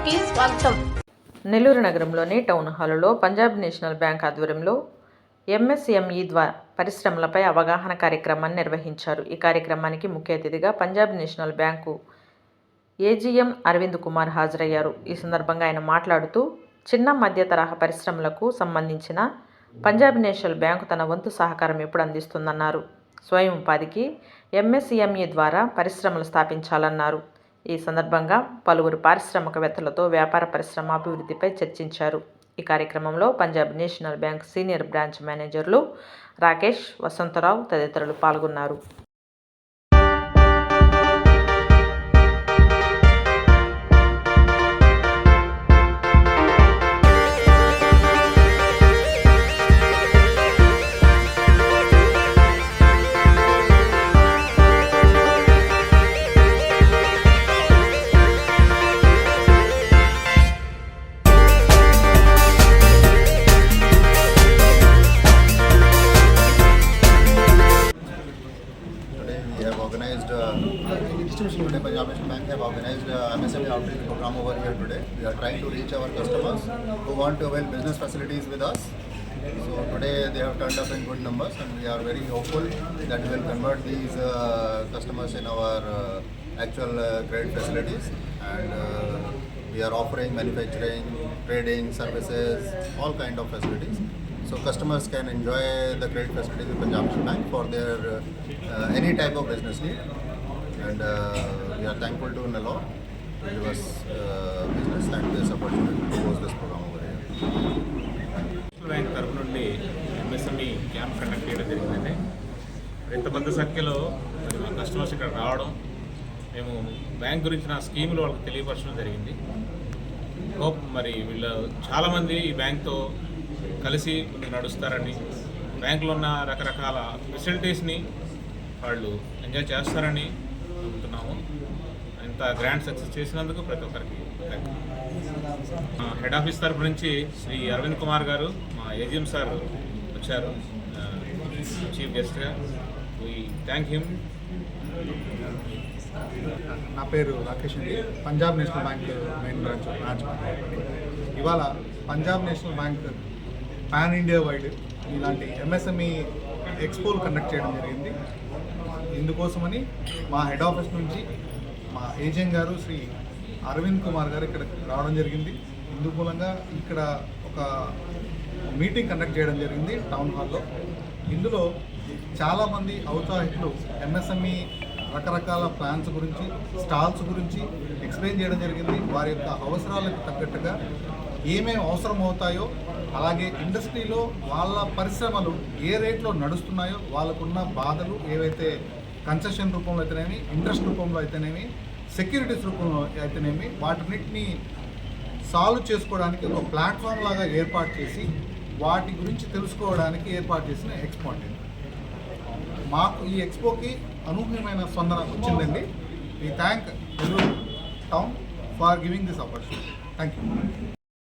న్యూస్కి స్వాగతం. నెల్లూరు నగరంలోని టౌన్ హాలులో పంజాబ్ నేషనల్ బ్యాంక్ ఆధ్వర్యంలో ఎంఎస్ఎంఈ ద్వారా పరిశ్రమలపై అవగాహన కార్యక్రమాన్ని నిర్వహించారు. ఈ కార్యక్రమానికి ముఖ్య అతిథిగా Punjab National bank AGM Arvind Kumar హాజరయ్యారు. ఈ సందర్భంగా ఆయన మాట్లాడుతూ చిన్న మధ్య తరహా పరిశ్రమలకు సంబంధించిన పంజాబ్ నేషనల్ బ్యాంకు తన వంతు సహకారం ఎప్పుడు అందిస్తుందన్నారు. స్వయం ఉపాధికి ఎంఎస్ఎంఈ ద్వారా పరిశ్రమలు స్థాపించాలన్నారు. ఈ సందర్భంగా పలువురు పారిశ్రామికవేత్తలతో వ్యాపార పరిశ్రమ అభివృద్ధిపై చర్చించారు. ఈ కార్యక్రమంలో Punjab National bank senior branch మేనేజర్లు రాకేష్, వసంతరావు తదితరులు పాల్గొన్నారు. Today Punjab National Bank have organized MSME outreach program over here today. We are trying to reach our customers who want to avail business facilities with us. So today they have turned up in good numbers and we are very hopeful that we will convert these customers in our actual credit facilities, and we are offering manufacturing, trading, services, all kind of facilities. So customers can enjoy the credit facilities of Punjab National Bank for their any type of business need. And we are thankful to Nellore to give us business and this opportunity to host this program over here. Bank తరఫు నుండి MSME camp conduct చేయడం జరిగిందండి. ఇంత పెద్ద సంఖ్యలో మా customers ఇక్కడ రావడం, మేము బ్యాంక్ గురించిన స్కీములు వాళ్ళకి తెలియపరచడం జరిగింది. హోప్ మరి వీళ్ళు చాలామంది ఈ బ్యాంక్తో కలిసి ముందుకు నడుస్తారని, బ్యాంకులో ఉన్న రకరకాల ఫెసిలిటీస్ని వాళ్ళు ఎంజాయ్ చేస్తారని అనుకుంటున్నాము. ఇంత గ్రాండ్ సక్సెస్ చేసినందుకు ప్రతి ఒక్కరికి హెడ్ ఆఫీస్ తరఫు నుంచి శ్రీ అరవింద్ కుమార్ గారు, మా ఏజీఎం సార్ వచ్చారు చీఫ్ గెస్ట్గా. We thank him. నా పేరు రాకేష్ అండి. Punjab National Bank main branch ఇవాళ Punjab National Bank pan India wide ఇలాంటి ఎంఎస్ఎంఈ ఎక్స్పోలు కండక్ట్ చేయడం జరిగింది. ఇందుకోసమని మా హెడ్ ఆఫీస్ నుంచి మా ఏజెంట్ గారు శ్రీ అరవింద్ కుమార్ గారు ఇక్కడ రావడం జరిగింది. ఇందుమూలంగా ఇక్కడ ఒక మీటింగ్ కండక్ట్ చేయడం జరిగింది టౌన్ హాల్లో. ఇందులో చాలామంది ఔత్సాహికులు ఎంఎస్ఎంఈ రకరకాల ప్లాన్స్ గురించి, స్టాల్స్ గురించి ఎక్స్ప్లెయిన్ చేయడం జరిగింది. వారి యొక్క అవసరాలకు తగ్గట్టుగా ఏమేమి అవసరం అవుతాయో, అలాగే ఇండస్ట్రీలో వాళ్ళ పరిశ్రమలు ఏ రేట్లో నడుస్తున్నాయో, వాళ్ళకున్న బాధలు ఏవైతే కన్సెషన్ రూపంలో అయితేనేమి, ఇంట్రెస్ట్ రూపంలో అయితేనేమి, సెక్యూరిటీస్ రూపంలో అయితేనేమి, వాటిన్నిటిని సాల్వ్ చేసుకోవడానికి ఒక ప్లాట్ఫామ్ లాగా ఏర్పాటు చేసి వాటి గురించి తెలుసుకోవడానికి ఏర్పాటు చేసిన ఎక్స్పో అండి. మాకు ఈ ఎక్స్పోకి అనూహ్యమైన స్పందన వచ్చిందండి. We thank Nellore town for giving this opportunity. Thank you.